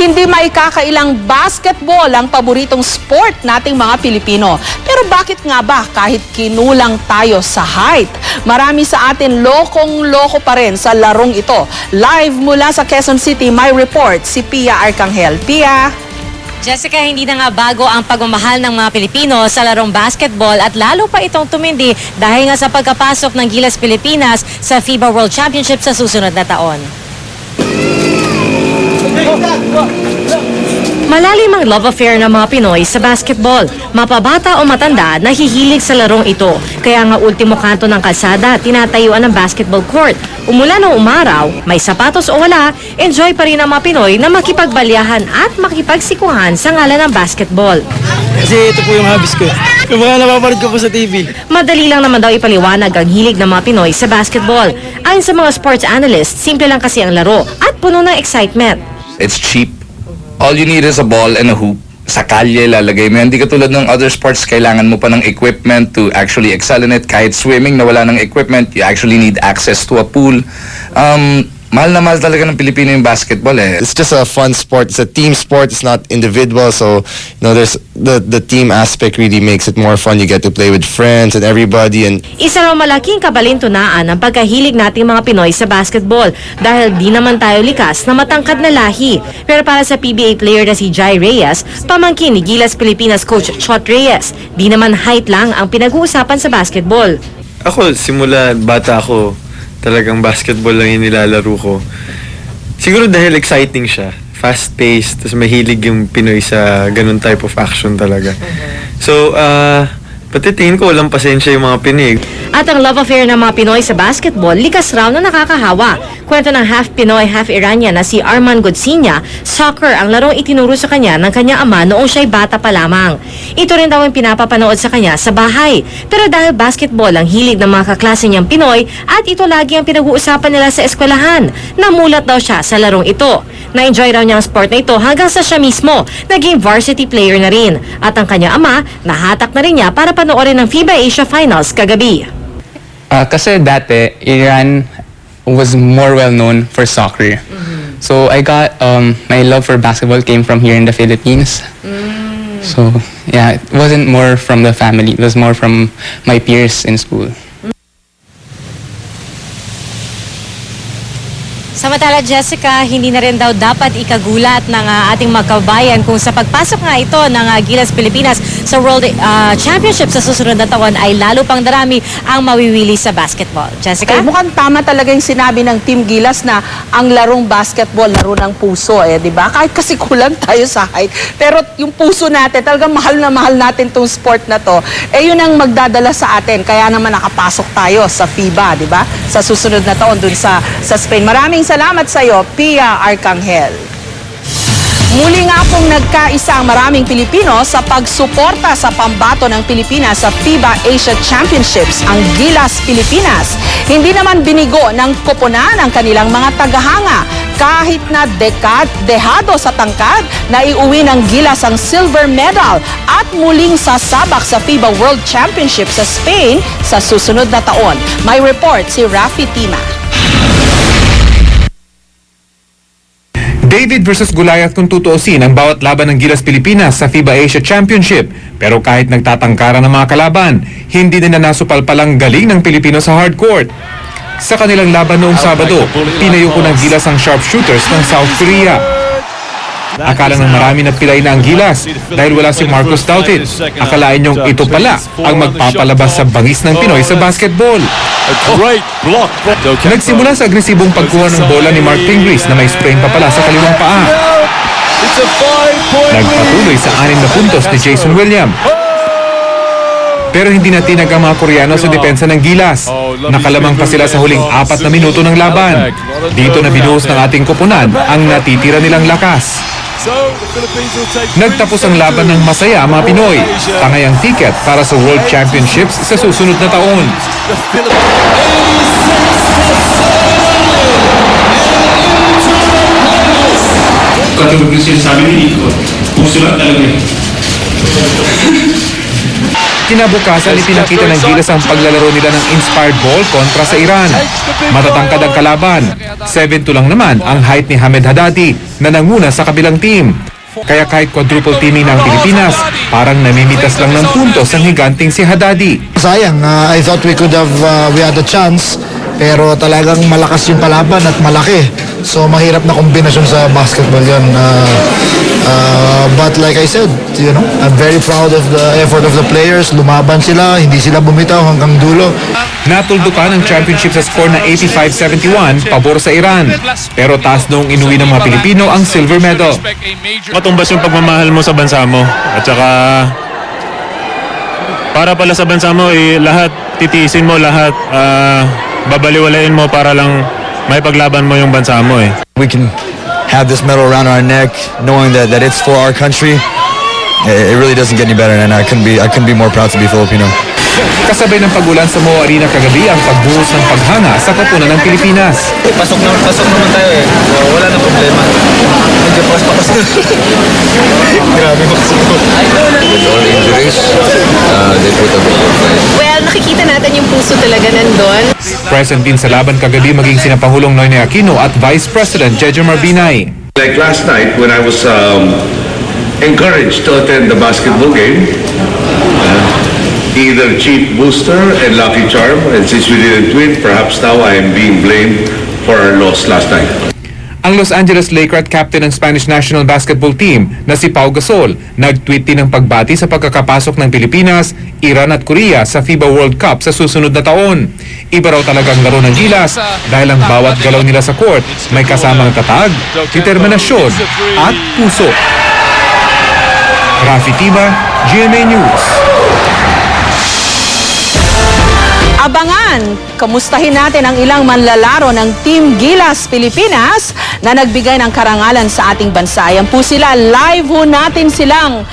Hindi maikakailang basketball ang paboritong sport nating mga Pilipino. Pero bakit nga ba kahit kinulang tayo sa height, marami sa atin lokong-loko pa rin sa larong ito? Live mula sa Quezon City, may report si Pia Arcangel. Pia? Jessica, hindi na nga bago ang pagmamahal ng mga Pilipino sa larong basketball at lalo pa itong tumindi dahil nga sa pagkapasok ng Gilas Pilipinas sa FIBA World Championship sa susunod na taon. Malalim ang love affair ng mga Pinoy sa basketball. Mapabata o matanda, nahihilig sa larong ito. Kaya nga ultimo kanto ng kalsada, tinatayuan ng basketball court. Umulan o umaraw, may sapatos o wala, enjoy pa rin ang mga Pinoy na makipagbalyahan at makipagsikuhan sa ngalan ng basketball. Kasi ito po yung hobbies ko. Yung mga napapanood ko po sa TV. Madali lang naman daw ipaliwanag ang hilig ng mga Pinoy sa basketball. Ayon sa mga sports analysts, simple lang kasi ang laro at puno ng excitement. It's cheap. All you need is a ball and a hoop. Sa kalye, lalagay mo yan. Hindi katulad ng other sports, kailangan mo pa ng equipment to actually excel in it. Kahit swimming na wala ng equipment, you actually need access to a pool. Mahal na mahal talaga ng Pilipino yung basketball eh. It's just a fun sport. It's a team sport. It's not individual. So, there's the team aspect really makes it more fun. You get to play with friends and everybody. And Isa raw malaking kabalintunaan ang pagkahilig nating mga Pinoy sa basketball dahil di naman tayo likas na matangkad na lahi. Pero para sa PBA player na si Jai Reyes, pamangkin ni Gilas Pilipinas coach Chot Reyes, di naman height lang ang pinag-uusapan sa basketball. Ako, simula bata ako, talagang basketball lang yung nilalaro ko. Siguro dahil exciting siya. Fast-paced, tapos mahilig yung Pinoy sa ganun type of action talaga. So, pati tingin ko walang pasensya yung mga Pinoy. At ang love affair ng mga Pinoy sa basketball, likas raw na nakakahawa. Kwento ng half Pinoy, half Iranian na si Arman Godsinya, soccer ang larong itinuro sa kanya ng kanyang ama noong siya'y bata pa lamang. Ito rin daw ang pinapapanood sa kanya sa bahay. Pero dahil basketball ang hilig ng mga kaklase niyang Pinoy at ito lagi ang pinag-uusapan nila sa eskwelahan, namulat daw siya sa larong ito. Na-enjoy raw niya ang sport na ito hanggang sa siya mismo, naging varsity player na rin. At ang kanyang ama, nahatak na rin niya para panoorin ang FIBA Asia Finals kagabi. Kasi dati, Iran was more well-known for soccer. So I got, my love for basketball came from here in the Philippines. So yeah, it wasn't more from the family, it was more from my peers in school. Samantala, Jessica, hindi na rin daw dapat ikagulat ng ating magkabayan kung sa pagpasok nga ito ng Gilas Pilipinas sa World Championship sa susunod na taon ay lalo pang darami ang mawiwili sa basketball. Jessica? Mukhang tama talaga yung sinabi ng Team Gilas na ang larong basketball, laro ng puso di ba? Kahit kasi kulang tayo sa height. Pero yung puso natin, talagang mahal na mahal natin tong sport na to. Yun ang magdadala sa atin. Kaya naman nakapasok tayo sa FIBA, di ba? Sa susunod na taon dun sa Spain. Maraming salamat sa iyo, Pia Arcangel. Muli nga pong nagkaisa ang maraming Pilipino sa pagsuporta sa pambato ng Pilipinas sa FIBA Asia Championships, ang Gilas Pilipinas. Hindi naman binigo ng koponan ang kanilang mga tagahanga. Kahit na dehado sa tangkad, naiuwi ng Gilas ang silver medal at muling sasabak sa FIBA World Championship sa Spain sa susunod na taon. May report si Rafi Tima. David versus Goliath kung tutuusin ang bawat laban ng Gilas Pilipinas sa FIBA Asia Championship. Pero kahit nagtatangkara ng mga kalaban, hindi nila nasupal palang galing ng Pilipino sa hardcourt. Sa kanilang laban noong Sabado, pinayuko ng Gilas ang sharpshooters ng South Korea. Akala ng marami na pilay na ang Gilas dahil wala si Marcus Dautit. Akalain niyong ito pala ang magpapalabas sa bangis ng Pinoy sa basketball. Nagsimula sa agresibong pagkuha ng bola ni Mark Pingris na may sprain pa pala sa kaliwang paa. Nagpatuloy sa 6 na puntos ni Jason William. Pero hindi natinag ang mga Koreano sa depensa ng Gilas. Nakalamang pa sila sa huling 4 na minuto ng laban. Dito na binuhos ng ating koponan ang natitira nilang lakas. Nagtapos ang laban ng masaya ang mga Pinoy. Tangay ang ticket para sa World Championships sa susunod na taon. Katulad ng sinasabi ni Nico, puso lang talaga. Kinabukasan, ipinakita ng Gilas ang paglalaro nila ng inspired ball kontra sa Iran. Matatangkad ang kalaban. 7-2 lang naman ang height ni Hamed Haddadi na nanguna sa kabilang team. Kaya kahit quadruple teaming ng Pilipinas, parang namimitas lang ng puntos ang higanting si Haddadi. Sayang, I thought we had a chance, pero talagang malakas yung kalaban at malaki. So mahirap na kombinasyon sa basketball yun. But like I said, I'm very proud of the effort of the players. Lumaban sila, hindi sila bumitaw hanggang dulo. Natuldukan ang championship sa score na 85-71 pabor sa Iran. Pero taas noong inuwi ng mga Pilipino ang silver medal. Matumbas yung pagmamahal mo sa bansa mo. At saka, para pala sa bansa mo, lahat titiisin mo, lahat babaliwalain mo para lang may paglaban mo yung bansa mo. We can have this medal around our neck, knowing that it's for our country. It really doesn't get any better, and I couldn't be more proud to be Filipino. Kasabay ng pagulan sa Moa Arena kagabi ang pagbuhos ng paghanga sa koponan ng Pilipinas. Pasok naman tayo eh. So, wala na problema. Medyo papas. Grabe makasok ko. With all injuries, they put a good fight. Well, nakikita natin yung puso talaga nandun. Present din sa laban kagabi maging sina Pangulong Noynoy Aquino at Vice President Jejo Marbinay. Like last night when I was encouraged to attend the basketball game, either Chief Booster and Lucky Charm, and since we didn't win, perhaps now I am being blamed for our loss last night. Ang Los Angeles Lakers at captain ng Spanish national basketball team na si Pau Gasol nag-tweet din ng pagbati sa pagkakapasok ng Pilipinas, Iran at Korea sa FIBA World Cup sa susunod na taon. Iba raw talagang laro ng Gilas dahil ang bawat galaw nila sa court may kasamang tatag, determinasyon at puso. Rafi Tiba, GMA News. Abangan, kamustahin natin ang ilang manlalaro ng Team Gilas Pilipinas na nagbigay ng karangalan sa ating bansa. Ayan po sila, live ho natin silang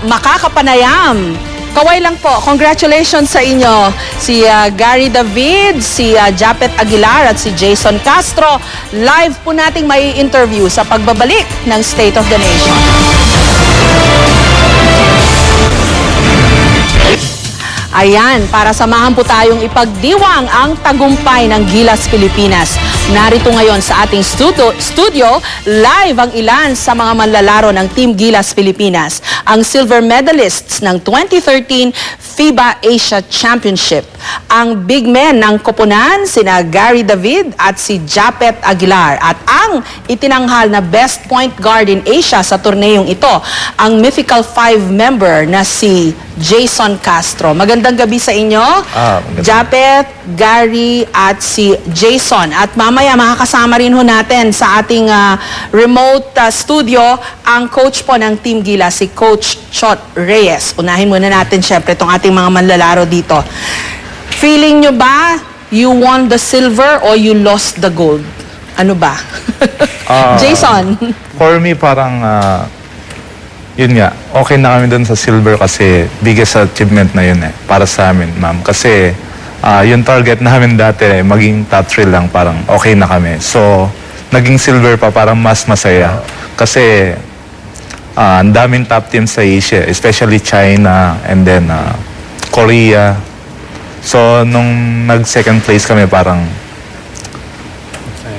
makakapanayam. Kaway lang po, congratulations sa inyo. Si Gary David, si Japet Aguilar at si Jason Castro. Live po nating may interview sa pagbabalik ng State of the Nation. Ayan, para samahan po tayong ipagdiwang ang tagumpay ng Gilas Pilipinas. Narito ngayon sa ating studio, live ang ilan sa mga manlalaro ng Team Gilas Pilipinas. Ang silver medalists ng 2013 FIBA Asia Championship. Ang big men ng koponan, sina Gary David at si Japet Aguilar. At ang itinanghal na best point guard in Asia sa torneyong ito, ang Mythical 5 member na si Jason Castro. Magandang gabi sa inyo, Japet, Gary at si Jason. At mamaya makakasama rin ho natin sa ating remote studio ang coach po ng Team Gilas, si Coach Chot Reyes. Unahin muna natin syempre itong ating mga manlalaro dito. Feeling nyo ba you won the silver or you lost the gold? Ano ba? Jason? For me, parang yun nga, okay na kami dun sa silver kasi biggest achievement na yun para sa amin, ma'am. Kasi yung target namin dati, maging top 3 lang, parang okay na kami. So, naging silver pa, parang mas masaya. Kasi ang daming top teams sa Asia, especially China and then Korea. So, nung nag-second place kami, parang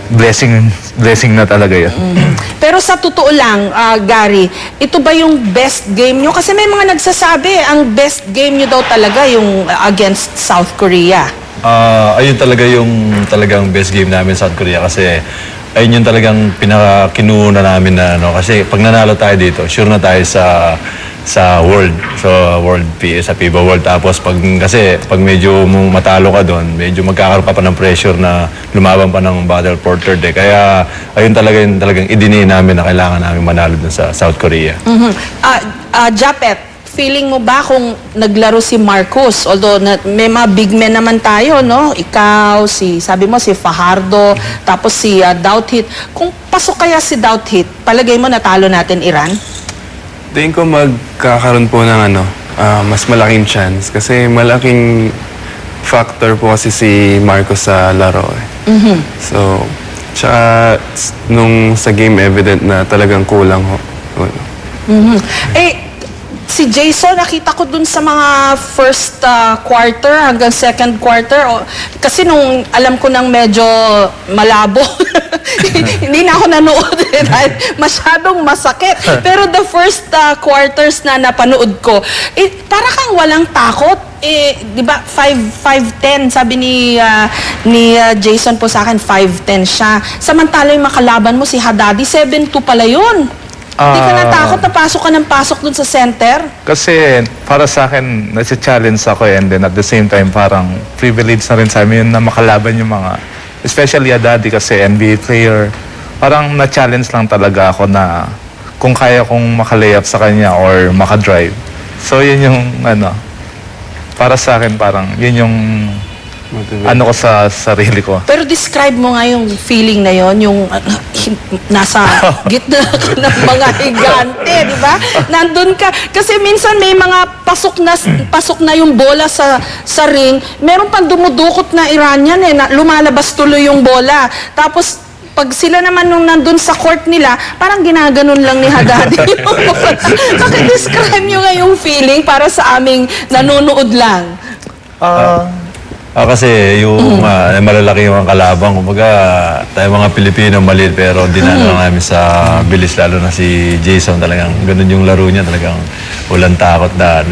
blessing na talaga yun. Pero sa totoo lang, Gary, ito ba yung best game nyo? Kasi may mga nagsasabi, ang best game nyo daw talaga yung against South Korea. Ayun talaga yung talagang best game namin sa South Korea kasi ayun yung talagang pinaka-kinuuna namin na kasi pag nanalo tayo dito, sure na tayo sa World. So, sa FIBA World. Tapos, kasi pag medyo matalo ka doon, medyo magkakaroon ka pa ng pressure na lumaban pa ng battle for third. Kaya, ayun talagang idini namin na kailangan namin manalo dun sa South Korea. Japet, feeling mo ba kung naglaro si Marcos? Although, may mga big men naman tayo, no? Ikaw, sabi mo, si Fajardo, tapos si Douthit. Kung pasok kaya si Douthit, palagay mo natalo natin Iran? Tingin ko magkakaroon po ng mas malaking chance kasi malaking factor po kasi si Marcos sa laro. So, tsaka nung sa game evident na talagang kulang ho. si Jason, nakita ko dun sa mga first quarter hanggang second quarter. Kasi nung alam ko nang medyo malabo, hindi na ako nanood dahil masyadong masakit. Pero the first quarters na napanood ko, para kang walang takot. Di ba, 5'10", sabi ni Jason po sa akin, 5'10" siya. Samantala yung makalaban mo, si Haddadi, 7'2" pala yun. Hindi ka natakot na pasok ka ng pasok dun sa center? Kasi para sa akin, nasi-challenge ako and then at the same time parang privilege na rin sa amin na makalaban yung mga, especially Haddadi kasi NBA player. Parang na-challenge lang talaga ako na kung kaya kong makalayup sa kanya or makadrive. So yun yung para sa akin parang yun yung ko sa sarili ko. Pero describe mo nga yung feeling na yon, yung nasa gitna ka ng mga higante, di ba? Nandun ka. Kasi minsan may mga pasok na yung bola sa ring. Meron pang dumudukot na Iranian lumalabas tuloy yung bola. Tapos pag sila naman nung nandun sa court nila, parang ginaganon lang ni Haddadi yung bola. Describe nyo nga yung feeling para sa aming nanonood lang. Kasi yung malalaki yung kalaban, kumbaga tayo mga Pilipino maliit pero dinala lang namin sa bilis, lalo na si Jason, talagang ganun yung laro niya, talagang walang takot na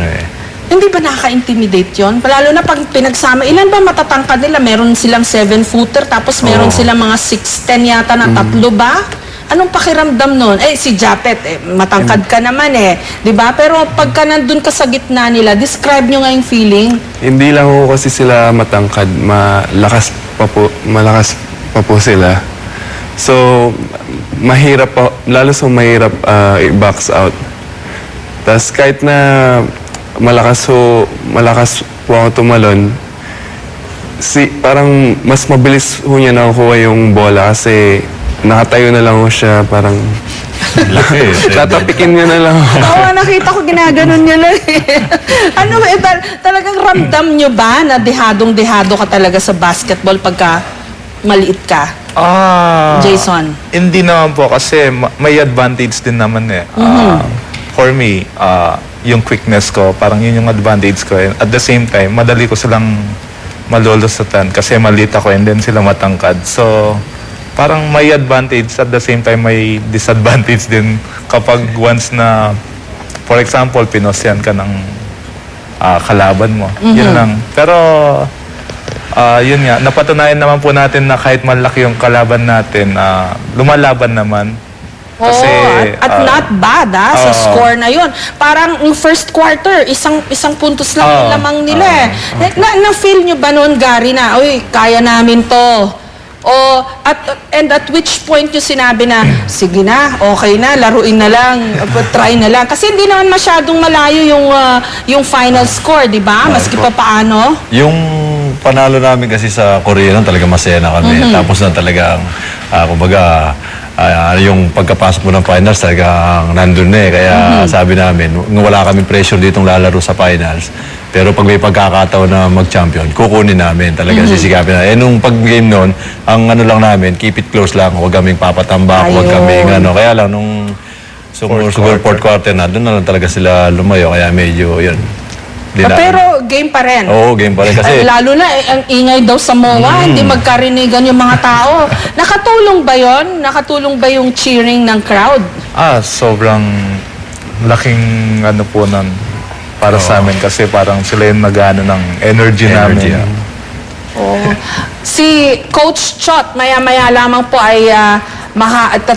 Hindi ba nakaka-intimidate yun? Lalo na pag pinagsama, ilan ba matatangkad nila? Meron silang 7-footer, tapos meron silang mga 6'10" yata na tatlo ba? Anong pakiramdam nun? Si Japet, matangkad ka naman di ba? Pero pagka nandun ka sa gitna nila, describe nyo nga yung feeling. Hindi lang ho kasi sila matangkad, malakas pa po sila. So, mahirap pa, lalo sa mahirap i-box out. Tapos kahit na malakas po ako tumalon, parang mas mabilis ho niya nakukuha yung bola kasi nakatayo na lang ho siya, parang tatapikin niya na lang. Oo, nakita ko ginaganon niya lang talagang ramdam nyo ba na dehadong-dehado ka talaga sa basketball pagka maliit ka? Jason? Hindi naman po kasi may advantage din naman for me, yung quickness ko, parang yun yung advantage ko. And at the same time, madali ko silang malulusutan kasi maliit ako and then sila matangkad. So, parang may advantage at the same time may disadvantage din kapag once na, for example, pinosyan ka ng kalaban mo. Yun lang. Pero, yun nga, napatunayan naman po natin na kahit malaki yung kalaban natin, lumalaban naman. Kasi, at not bad sa score na yun. Parang yung first quarter, isang puntos lang yung lamang nila Na-feel nyo ba noon, Gary, na, uy, kaya namin to? And at which point yung sinabi na, sige na, okay na, laruin na lang, try na lang. Kasi hindi naman masyadong malayo yung final score, di ba? Maski pa paano. Yung panalo namin kasi sa Korea, talaga masaya na kami. Tapos na talagang, kumbaga, yung pagkapasok mo ng finals, talagang nandun na Kaya sabi namin, wala kaming pressure ditong lalaro sa finals. Pero pag may pagkakataon na mag-champion, kukunin namin. Talaga sisigapin na. Nung pag-game noon, ang lang namin, keep it close lang. Huwag kaming papatambak, huwag kaming Kaya lang, nung siguro fourth quarter na, doon na lang talaga sila lumayo. Kaya medyo, yun. Pero game pa rin. Oo, game pa rin. Kasi, lalo na, ang ingay daw sa MOA, hindi magkarinigan yung mga tao. Nakatulong ba yon? Nakatulong ba yung cheering ng crowd? Sobrang laking po nun para sa amin kasi parang sila yung nag-ano ng energy namin. Si Coach Chot, maya-maya lamang po ay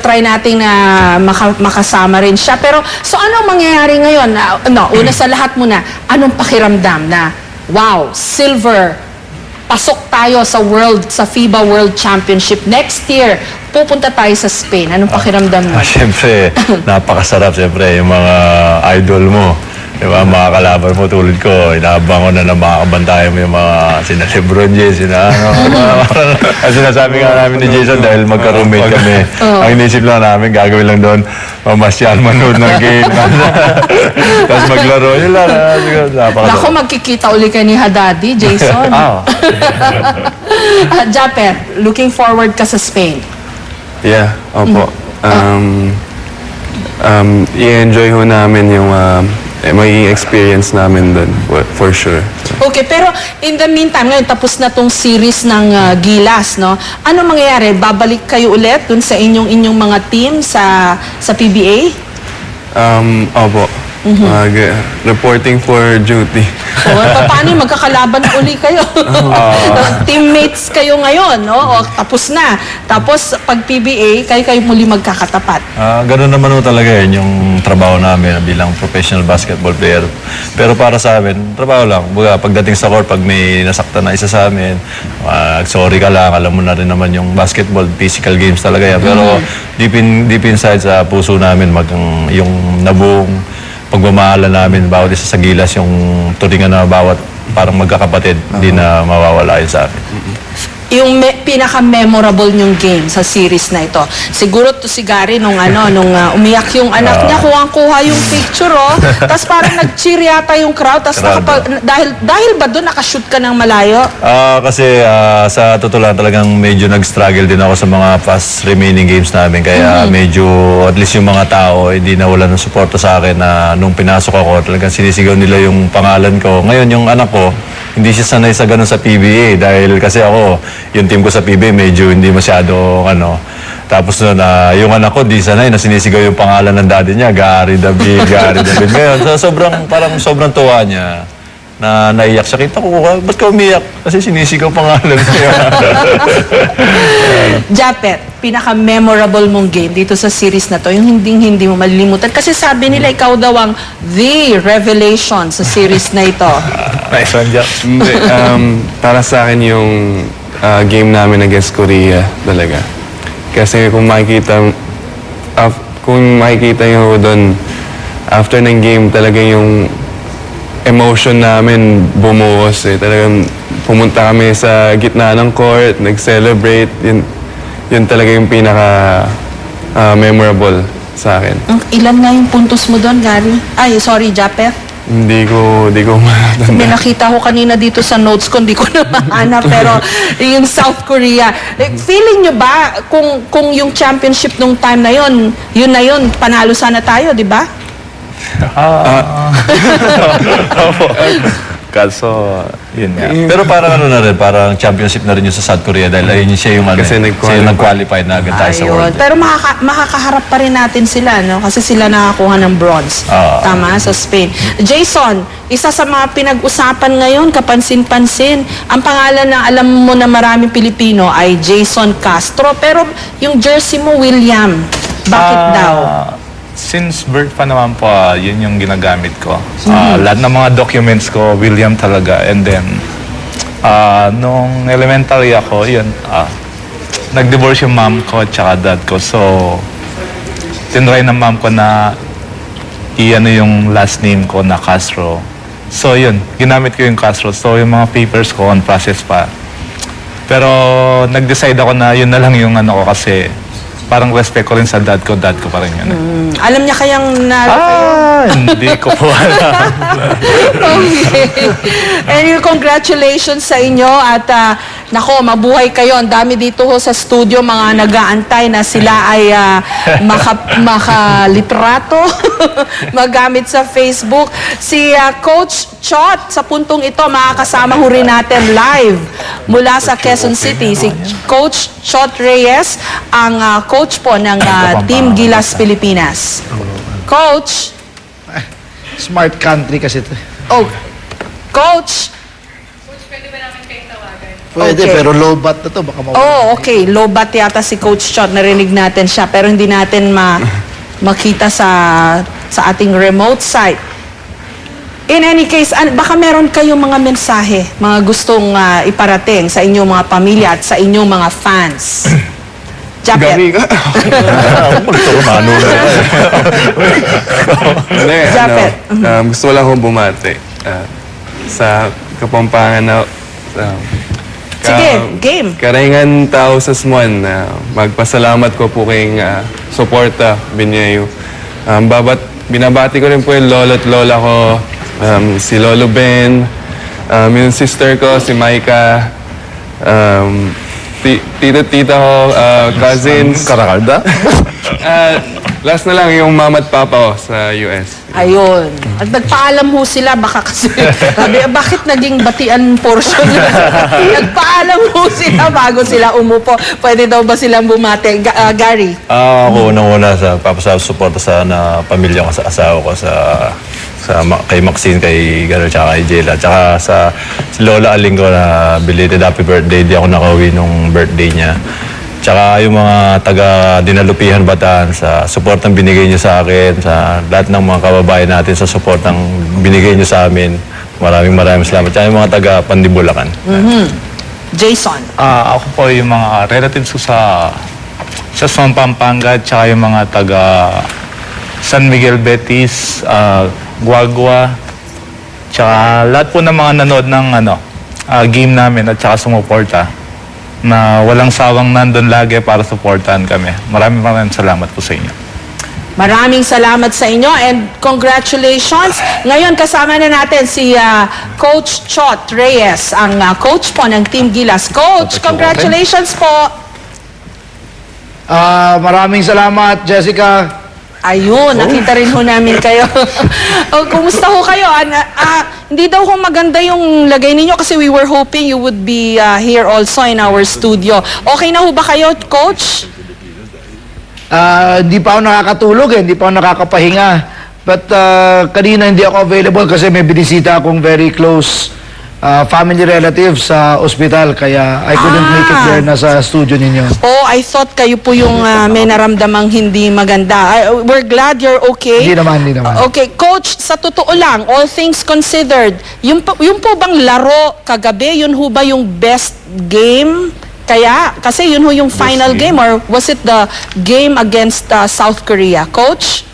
try natin na makasama rin siya. Pero, so anong mangyayari ngayon? Una sa lahat muna, anong pakiramdam na, wow, silver, pasok tayo sa FIBA World Championship next year, pupunta tayo sa Spain. Anong pakiramdam mo? Siyempre, napakasarap. Siyempre, yung mga idol mo. Diba, mga kalaban mo tulad ko, inaabang ko na makakabantayan mo yung mga sina Lebron James, Ang sinasabi nga namin ni Jason dahil magka-roommate kami. Ang inisip lang namin, gagawin lang doon, mamasyal, manood ng game. Tapos maglaro. Yun lang. Ako, magkikita uli kayo ni Haddadi, Jason. Japet, looking forward ka sa Spain. Yeah, opo. I-enjoy ho namin yung magiging experience namin doon for sure. Okay, pero in the meantime, ngayon tapos na tong series ng Gilas, no? Ano mangyayari? Babalik kayo ulit dun sa inyong mga team sa PBA? Opo. Reporting for duty. So, paano yung magkakalaban na uli kayo? Teammates kayo ngayon, no? O, tapos na. Tapos, pag PBA, kayo muli magkakatapat. Ganun naman ho talaga yun, yung trabaho namin bilang professional basketball player. Pero para sa amin, trabaho lang. Baga, pagdating sa court, pag may nasaktan na isa sa amin, sorry ka lang, alam mo na rin naman yung basketball, physical games talaga yan. Pero deep inside sa puso namin, yung nabuong pagmamahalan namin, bawat isa sa Gilas, yung turingan na bawat parang magkakapatid, hindi na mawawala yun sa amin. Yung pinaka-memorable nyong game sa series na ito. Siguro to si Gary nung umiyak yung anak niya, kuha yung picture, oh. Tapos parang nag-cheer yata yung crowd. Tapos dahil ba doon nakashoot ka ng malayo? Kasi sa totoo lang, talagang medyo nag-struggle din ako sa mga past remaining games namin. Kaya medyo, at least yung mga tao, hindi na wala ng suporta sa akin na nung pinasok ako, talagang sinisigaw nila yung pangalan ko. Ngayon, yung anak ko, hindi siya sanay sa ganun sa PBA dahil kasi ako, yung team ko sa PBA medyo hindi masyado tapos nun, yung anak ko di sanay na sinisigaw yung pangalan ng daddy niya, Gary David, Gary David. Ngayon, so sobrang tuwa niya na naiyak siya. Kita ko, ba't ka umiyak? Kasi sinisigaw pangalan niya. Japet, pinaka-memorable mong game dito sa series na to, yung hindi mo malilimutan. Kasi sabi nila, ikaw daw ang the revelation sa series na ito. Nice one, Jack. Hindi, para sa akin yung game namin against Korea talaga. Kasi kung makikita nyo doon, after ng game talaga yung emotion namin bumuhos eh. Talagang pumunta kami sa gitna ng court, nag-celebrate. Yun talaga yung pinaka-memorable sa akin. Ilan nga yung puntos mo doon, Gary? Ay, sorry, Japet. Hindi ko matanda. May nakita ko kanina dito sa notes ko, hindi ko na mahanap, pero yung South Korea. Feeling nyo ba, kung yung championship nung time na yun panalo sana tayo, di ba? Kaso, yun nga. Pero parang parang championship na rin yung sa South Korea dahil ayun siya yung Kasi nag-qualify na agad tayo sa World. Pero makakaharap pa rin natin sila, no? Kasi sila nakakuha ng bronze. Tama, sa Spain. Jason, isa sa mga pinag-usapan ngayon, kapansin-pansin, ang pangalan na alam mo na maraming Pilipino ay Jason Castro. Pero yung jersey mo, William. Bakit daw? Since birth pa naman po, yun yung ginagamit ko. Lahat ng mga documents ko, William talaga. And then, nung elementary ako, yun, nag-divorce yung mom ko at saka dad ko. So, tinry ng mom ko na i-ano yung last name ko na Castro. So, yun, ginamit ko yung Castro. So, yung mga papers ko on process pa. Pero, nag-decide ako na yun na lang yung ano ko kasi parang respect ko rin sa dad ko pa rin yun. Alam niya kayang Hindi ko po alam. Okay. Anyway, congratulations sa inyo at nako, mabuhay kayo. Ang dami dito ho sa studio, mga nag-aantay na sila ay makalitrato, magamit sa Facebook. Si Coach Chot, sa puntong ito, makakasama ho rin natin live mula sa Quezon City. Si Coach Chot Reyes, ang coach po ng Team Gilas Pilipinas. Coach! Smart country kasi ito. Oh, Coach! Pwede, Okay. pero low bat na to. Baka mawala. Oh, okay. Low bat yata si Coach Chot. Narinig natin siya. Pero hindi natin makita sa ating remote site. In any case, baka meron kayong mga mensahe, mga gustong iparating sa inyong mga pamilya at sa inyong mga fans. Japet. Magturumano na. Hindi, Japet. gusto ko lang akong bumati sa Kapampangan na Sige, game. Karingan tao sa Smuan. Magpasalamat ko po kayong suporta, Binyayo. Binabati ko rin po yung lolo at lola ko, si Lolo Ben, yung sister ko, si Maika, tita ko, cousins. Karakalda? Last na lang yung mama at papa ko sa US. Ayun. At nagpaalam ho sila, baka kasi, sabi, bakit naging batian portion? Nagpaalam ho sila bago sila umupo. Pwede daw ba silang bumate? Gary? Ako unang-una sa papasuporta sa pamilya ko, sa asawa ko, kay Maxine, kay Garo, tsaka kay Jela. Tsaka si Lola Aling ko na belated happy birthday. Di ako nakauwi nung birthday niya. Tsaka yung mga taga-Dinalupihan Bataan sa support ng binigay niyo sa akin, sa lahat ng mga kababayan natin sa support ng binigay niyo sa amin. Maraming salamat. Tsaka yung mga taga-Pandibulacan. Jason? Ako po yung mga relatives ko sa Son, Pampanga, tsaka yung mga taga San Miguel Betis, Guagua, tsaka lahat po ng mga nanood ng game namin at tsaka sumuporta na walang sawang nandun lagi para supportahan kami. Maraming salamat po sa inyo. Maraming salamat sa inyo and congratulations. Ngayon kasama na natin si Coach Chot Reyes, ang coach po ng Team Gilas. Coach, congratulations po. Maraming salamat, Jessica. Ayun, nakita rin ho namin kayo. Kumusta ho kayo? Hindi daw ho maganda yung lagay ninyo kasi we were hoping you would be here also in our studio. Okay na ho ba kayo, Coach? Hindi pa ako nakakatulog hindi pa ako nakakapahinga. But kanina hindi ako available kasi may binisita akong very close family relative sa ospital kaya I couldn't make it there na sa studio ninyo. Oh, I thought kayo po yung may naramdamang hindi maganda. We're glad you're okay. Hindi naman. Okay, Coach, sa totoo lang, all things considered, yung po bang laro kagabi, yun ho ba yung best game? Kaya, kasi yun ho yung final game or was it the game against South Korea? Coach?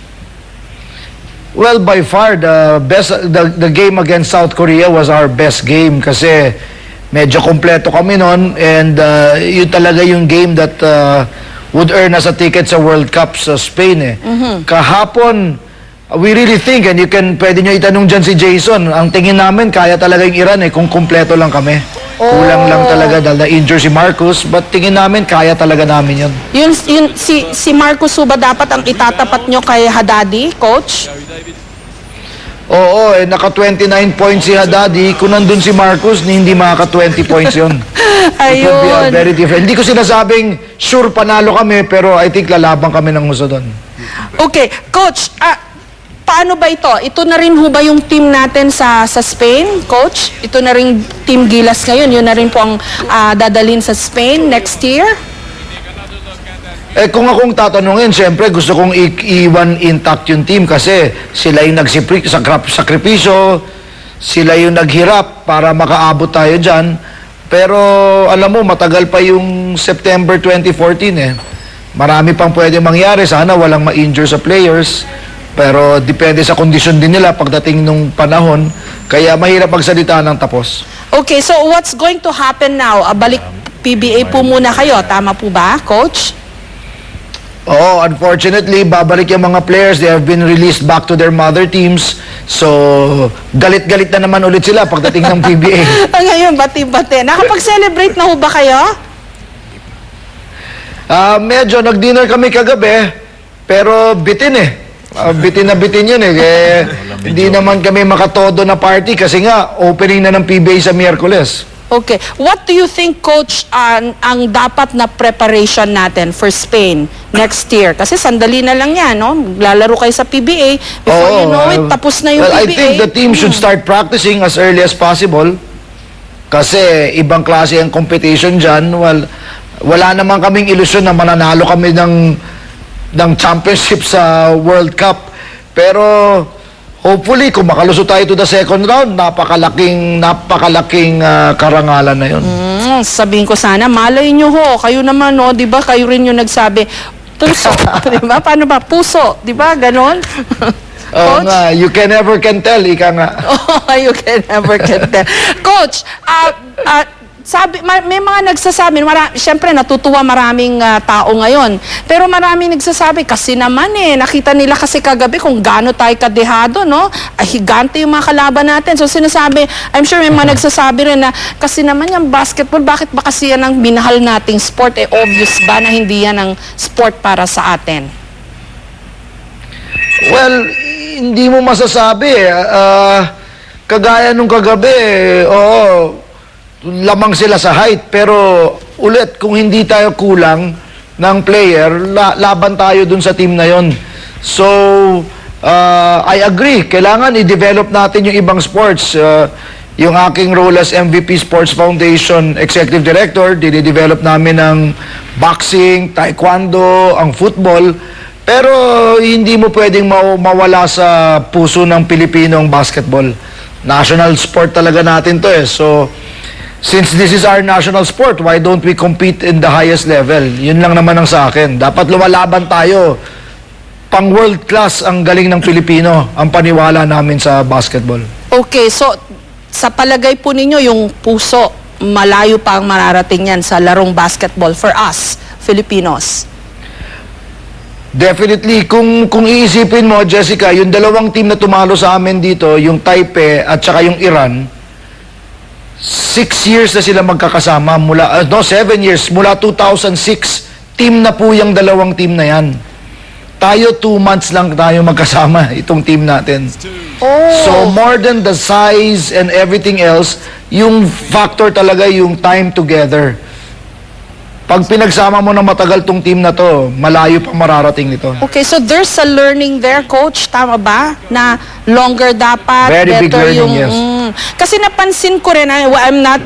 Well, by far the game against South Korea was our best game kasi medyo kompleto kami noon and yun talaga yung game that would earn us a ticket sa World Cup sa Spain eh. Kahapon we really think and pwede nyo itanong dyan si Jason, ang tingin namin kaya talaga yung Iran kung kompleto lang kami. Kulang lang talaga dahil na-injure si Marcus but tingin namin kaya talaga namin yun. Si Marcus ba dapat ang itatapat nyo kay Haddadi, Coach? Oo, naka 29 points si Haddadi. Kung nandun si Marcus, hindi makaka 20 points yun. It would be very different. Hindi ko sinasabing sure panalo kami, pero I think lalaban kami ng gusto doon. Okay, Coach, paano ba ito? Ito na rin ho ba yung team natin sa Spain, Coach? Ito na rin Team Gilas ngayon. Yun na rin po ang dadalhin sa Spain next year? Kung akong tatanungin, siyempre gusto kong iwan intact yung team kasi sila yung nagsakripisyo, sila yung naghirap para makaabot tayo dyan. Pero alam mo, matagal pa yung September 2014 Marami pang pwede mangyari. Sana walang ma-injure sa players. Pero depende sa kondisyon din nila pagdating nung panahon. Kaya mahirap magsalita ng tapos. Okay, so what's going to happen now? Balik PBA po muna kayo. Tama po ba, Coach? Oo, unfortunately, babalik yung mga players. They have been released back to their mother teams. So, galit-galit na naman ulit sila pagdating ng PBA. Ngayon, bati-bati. Nakapag-celebrate na ho ba kayo? Medyo nag-dinner kami kagabi, pero bitin bitin na bitin yun hindi naman kami makatodo na party kasi nga, opening na ng PBA sa Miyerkules. Okay. What do you think, Coach, ang dapat na preparation natin for Spain next year? Kasi sandali na lang yan, no? Lalaro kayo sa PBA. Before you know it, tapos na yung PBA. I think the team should start practicing as early as possible. Kasi ibang klase ang competition dyan. Wala naman kaming ilusyon na mananalo kami ng championship sa World Cup. Pero hopefully, kung makalusot tayo to the second round, napakalaking karangalan na yun. Sabihin ko sana, malay nyo ho. Kayo naman, no? Di ba? Kayo rin yung nagsabi, puso. Di ba? Paano ba? Puso. Di ba? Ganon? Oo nga, you can never can tell, ika nga. Oh, you can never can tell. Coach, may mga nagsasabi, siyempre natutuwa maraming tao ngayon, pero maraming nagsasabi, kasi naman nakita nila kasi kagabi kung gaano tayo kadehado, no? Higante yung mga kalaban natin. So sinasabi, I'm sure may mga nagsasabi rin na, kasi naman yung basketball, bakit ba kasi yan ang minahal nating sport? Obvious ba na hindi yan ang sport para sa atin? Well, hindi mo masasabi. Kagaya nung kagabi, oo, lamang sila sa height. Pero ulit, kung hindi tayo kulang ng player, laban tayo dun sa team na yon. So, I agree. Kailangan i-develop natin yung ibang sports. Yung aking role as MVP Sports Foundation Executive Director, dinidevelop namin ang boxing, taekwondo, ang football. Pero hindi mo pwedeng mawala sa puso ng Pilipino ang basketball. National sport talaga natin to eh. So, since this is our national sport, why don't we compete in the highest level? Yun lang naman ang sa akin. Dapat lumalaban tayo. Pang world class ang galing ng Pilipino, ang paniwala namin sa basketball. Okay, so sa palagay po ninyo, yung puso, malayo pa ang mararating yan sa larong basketball for us, Filipinos. Definitely, kung iisipin mo, Jessica, yung dalawang team na tumalo sa amin dito, yung Taipei at saka yung Iran, 6 years na sila magkakasama, 7 years, mula 2006, team na po yung dalawang team na yan. Tayo 2 months lang tayo magkasama, itong team natin. So more than the size and everything else, yung factor talaga yung time together. Pag pinagsama mo na matagal tong team na to, malayo pa mararating nito. Okay, so there's a learning there, Coach. Tama ba? Na longer dapat, Very big better learning, yung... yes. Kasi napansin ko rin, I'm not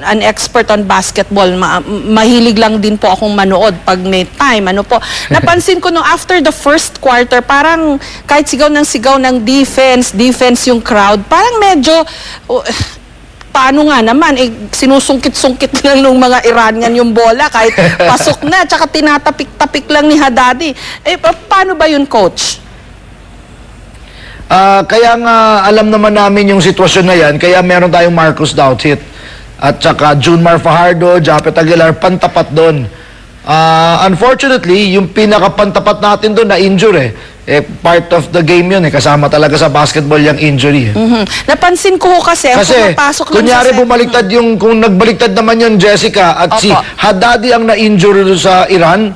an expert on basketball. Mahilig lang din po akong manood pag may time. Napansin ko after the first quarter, parang kahit sigaw ng defense yung crowd, parang medyo... paano nga naman, sinusungkit-sungkit lang ng mga Iranian yung bola kahit pasok na, tsaka tinatapik-tapik lang ni Haddadi. Paano ba yun, Coach? Kaya nga alam naman namin yung sitwasyon na yan, kaya meron tayong Marcus Douthit at saka Junmar Fajardo, Japet Aguilar, pantapat doon. Unfortunately, yung pinaka-pantapat natin doon na injury part of the game yun kasama talaga sa basketball yung injury. Napansin ko kasi pumapasok lang kunyari bumaliktad yung, kung nagbaliktad naman yung Jessica at si Haddadi ang na-injure sa Iran,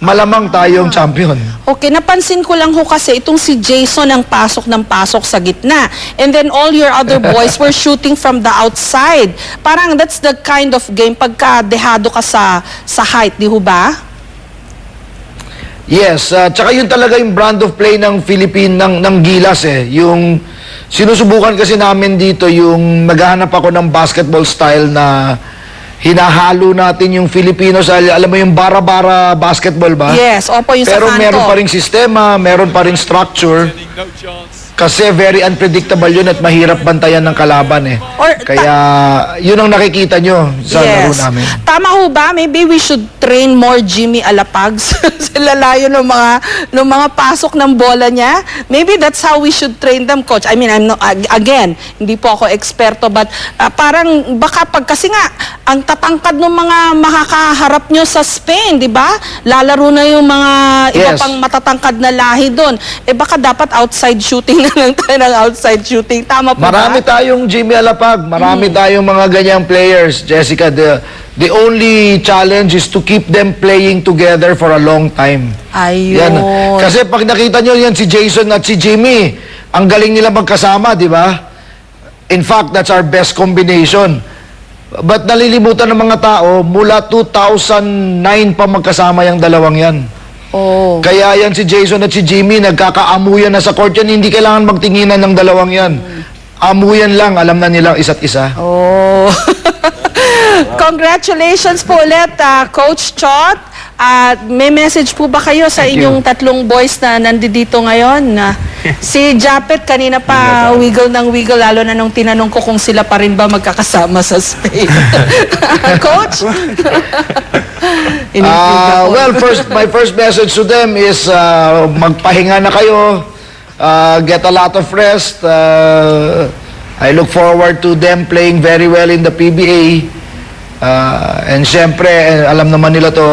malamang tayong champion. Okay, napansin ko lang kasi itong si Jason ang pasok sa gitna. And then all your other boys were shooting from the outside. Parang that's the kind of game pagka dehado ka sa height, di ho ba? Yes, tsaka yun talaga yung brand of play ng Philippine, ng Gilas Yung sinusubukan kasi namin dito, yung naghahanap ako ng basketball style na hinahalo natin yung Filipino sa, alam mo yung bara-bara basketball ba? Yes, opo, yung pero sa kanto. meron pa ring sistema, meron pa ring structure. Kasi very unpredictable yun at mahirap bantayan ng kalaban Kaya yun ang nakikita nyo sa laro namin. Tama ho ba? Maybe we should train more Jimmy Alapags. Sila layo ng mga pasok ng bola niya. Maybe that's how we should train them, Coach. I mean, again, hindi po ako eksperto, but parang baka kasi nga, ang tatangkad ng mga makakaharap nyo sa Spain, di ba? Lalaro na yung mga iba pang matatangkad na lahi doon. Baka dapat outside shooting na lang tayo ng outside shooting. Tama po Marami ba? tayong Jimmy Alapag, marami tayong mga ganyang players, Jessica. The only challenge is to keep them playing together for a long time. Ayun. Kasi pag nakita nyo yan si Jason at si Jimmy, ang galing nila magkasama, di ba? In fact, that's our best combination. But nalilimutan ng mga tao, mula 2009 pa magkasama yung dalawang yan. Kaya yan si Jason at si Jimmy, nagkakaamuyan na sa court yan, hindi kailangan magtinginan ng dalawang yan. Amuyan lang, alam na nilang isa't isa. Congratulations po ulit, Coach Chot. May message po ba kayo sa inyong tatlong boys na nandito ngayon? Si Japet kanina pa wiggle ng wiggle, lalo na nung tinanong ko kung sila pa rin ba magkakasama sa Spain. Coach? Well, my first message to them is magpahinga na kayo, get a lot of rest. I look forward to them playing very well in the PBA. And syempre, alam naman nila to,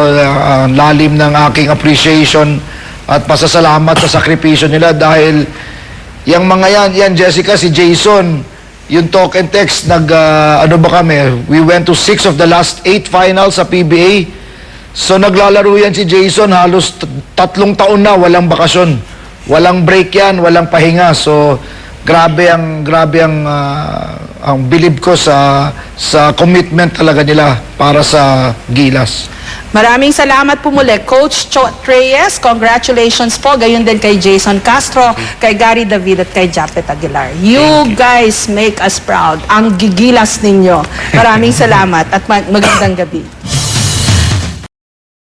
lalim ng aking appreciation at pasasalamat sa sakripisyo nila dahil yung mga yan Jessica, si Jason, yung talk and text, we went to 6 of the last 8 finals sa PBA. So naglalaro yan si Jason halos 3 taon na walang bakasyon. Walang break yan, walang pahinga. So, grabe ang believe ko sa commitment talaga nila para sa Gilas. Maraming salamat po muli, Coach Chot Reyes. Congratulations po. Gayon din kay Jason Castro, kay Gary David at kay Japet Aguilar. You guys make us proud. Ang gigilas ninyo. Maraming salamat at magandang gabi.